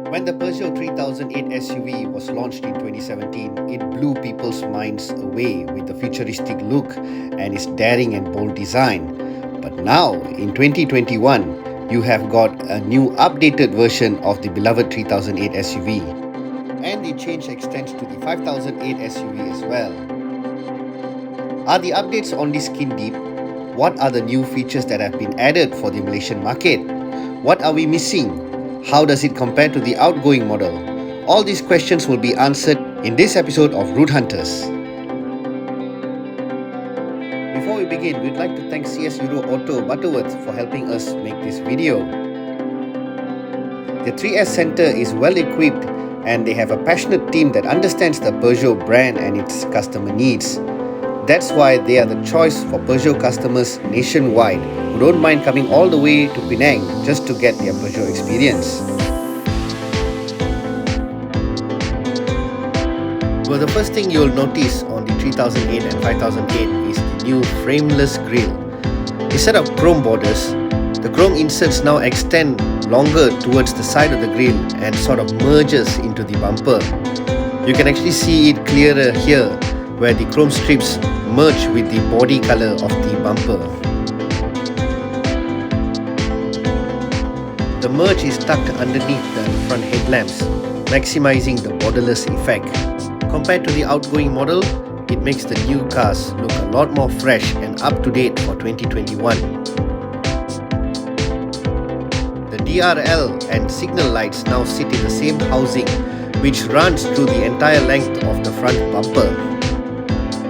When the Peugeot 3008 SUV was launched in 2017, it blew people's minds away with the futuristic look and its daring and bold design. But now, in 2021, you have got a new updated version of the beloved 3008 SUV. And the change extends to the 5008 SUV as well. Are the updates only skin deep? What are the new features that have been added for the Malaysian market? What are we missing? How does it compare to the outgoing model? All these questions will be answered in this episode of Route Hunters. Before we begin, we'd like to thank CS Euro Auto Butterworth for helping us make this video. The 3S Centre is well equipped and they have a passionate team that understands the Peugeot brand and its customer needs. That's why they are the choice for Peugeot customers nationwide who don't mind coming all the way to Penang just to get their Peugeot experience. Well, the first thing you'll notice on the 3008 and 5008 is the new frameless grille. Instead of chrome borders, the chrome inserts now extend longer towards the side of the grille and sort of merges into the bumper. You can actually see it clearer here, where the chrome strips merge with the body color of the bumper. The merge is tucked underneath the front headlamps, maximizing the borderless effect. Compared to the outgoing model, it makes the new cars look a lot more fresh and up to date for 2021. The DRL and signal lights now sit in the same housing, which runs through the entire length of the front bumper.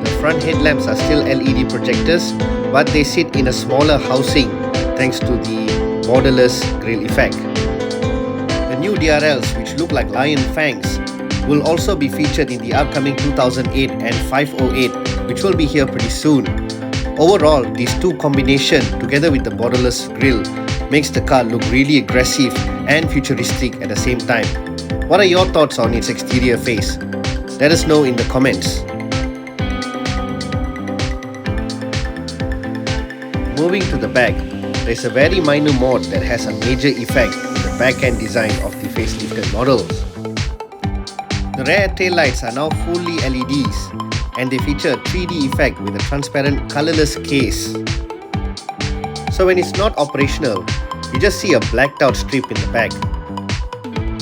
The front headlamps are still LED projectors, but they sit in a smaller housing thanks to the borderless grille effect. The new DRLs, which look like lion fangs, will also be featured in the upcoming 2008 and 508, which will be here pretty soon. Overall, these two combinations, together with the borderless grille, makes the car look really aggressive and futuristic at the same time. What are your thoughts on its exterior face? Let us know in the comments. Moving to the back, there is a very minor mod that has a major effect in the back-end design of the facelifted models. The rear taillights are now fully LEDs and they feature a 3D effect with a transparent colorless case. So when it's not operational, you just see a blacked out strip in the back.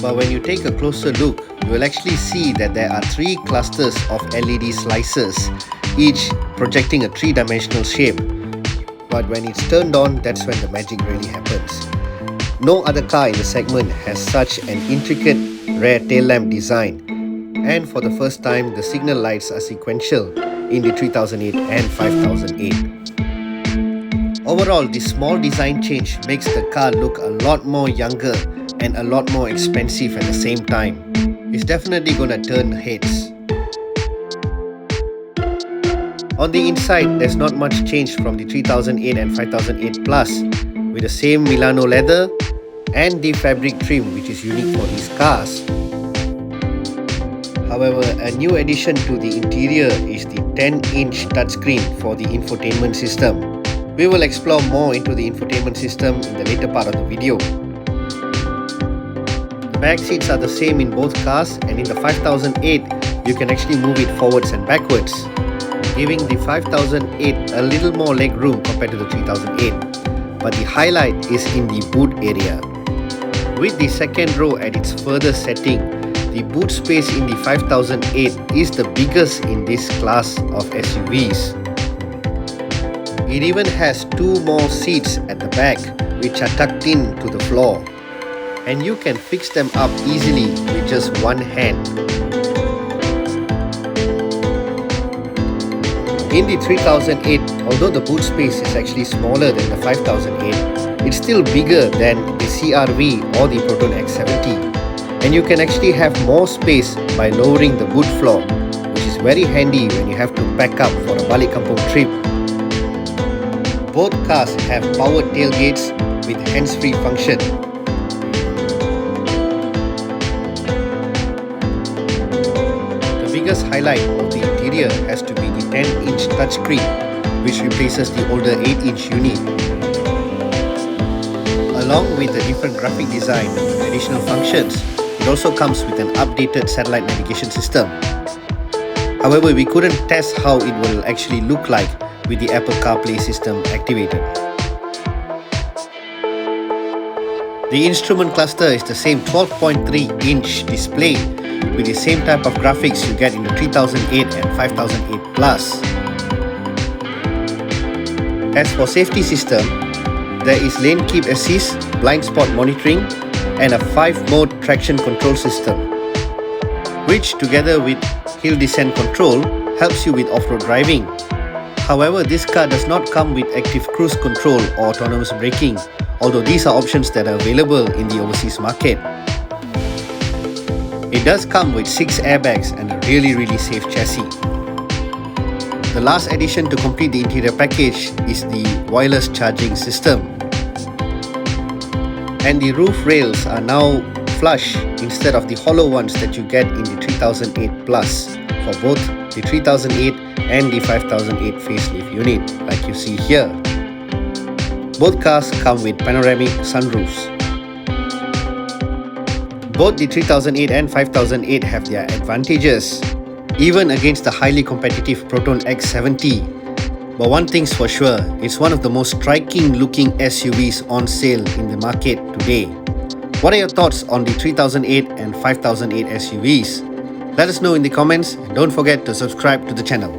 But when you take a closer look, you will actually see that there are 3 clusters of LED slicers, each projecting a 3-dimensional shape. But when it's turned on, that's when the magic really happens. No other car in the segment has such an intricate rear tail lamp design, and for the first time, the signal lights are sequential in the 3008 and 5008. Overall, this small design change makes the car look a lot more younger and a lot more expensive at the same time. It's definitely gonna turn heads. On the inside, there's not much change from the 3008 and 5008 Plus, with the same Milano leather and the fabric trim which is unique for these cars. However, a new addition to the interior is the 10-inch touchscreen for the infotainment system. We will explore more into the infotainment system in the later part of the video. The back seats are the same in both cars, and in the 5008, you can actually move it forwards and backwards, giving the 5008 a little more leg room compared to the 3008. But the highlight is in the boot area. With the second row at its furthest setting, the boot space in the 5008 is the biggest in this class of SUVs. It even has 2 more seats at the back, which are tucked in to the floor, and you can fix them up easily with just one hand. In the 3008, although the boot space is actually smaller than the 5008, it's still bigger than the CR-V or the Proton X70. And you can actually have more space by lowering the boot floor, which is very handy when you have to pack up for a balik kampung trip. Both cars have powered tailgates with hands-free function. The biggest highlight of the interior has to be the 10-inch touchscreen, which replaces the older 8-inch unit. Along with the different graphic design and additional functions, It also comes with an updated satellite navigation system. However, we couldn't test how it will actually look like with the Apple CarPlay system activated. The instrument cluster is the same 12.3-inch display with the same type of graphics you get in the 3008 and 5008 Plus. As for safety system, there is lane keep assist, blind spot monitoring, and a 5-mode traction control system, which together with hill descent control helps you with off-road driving. However, this car does not come with active cruise control or autonomous braking, although these are options that are available in the overseas market. It does come with 6 airbags and a really safe chassis. The last addition to complete the interior package is the wireless charging system. And the roof rails are now flush instead of the hollow ones that you get in the 3008 Plus for both the 3008 and the 5008 facelift unit, like you see here. Both cars come with panoramic sunroofs. Both the 3008 and 5008 have their advantages, even against the highly competitive Proton X70. But one thing's for sure, it's one of the most striking looking SUVs on sale in the market today. What are your thoughts on the 3008 and 5008 SUVs? Let us know in the comments and don't forget to subscribe to the channel.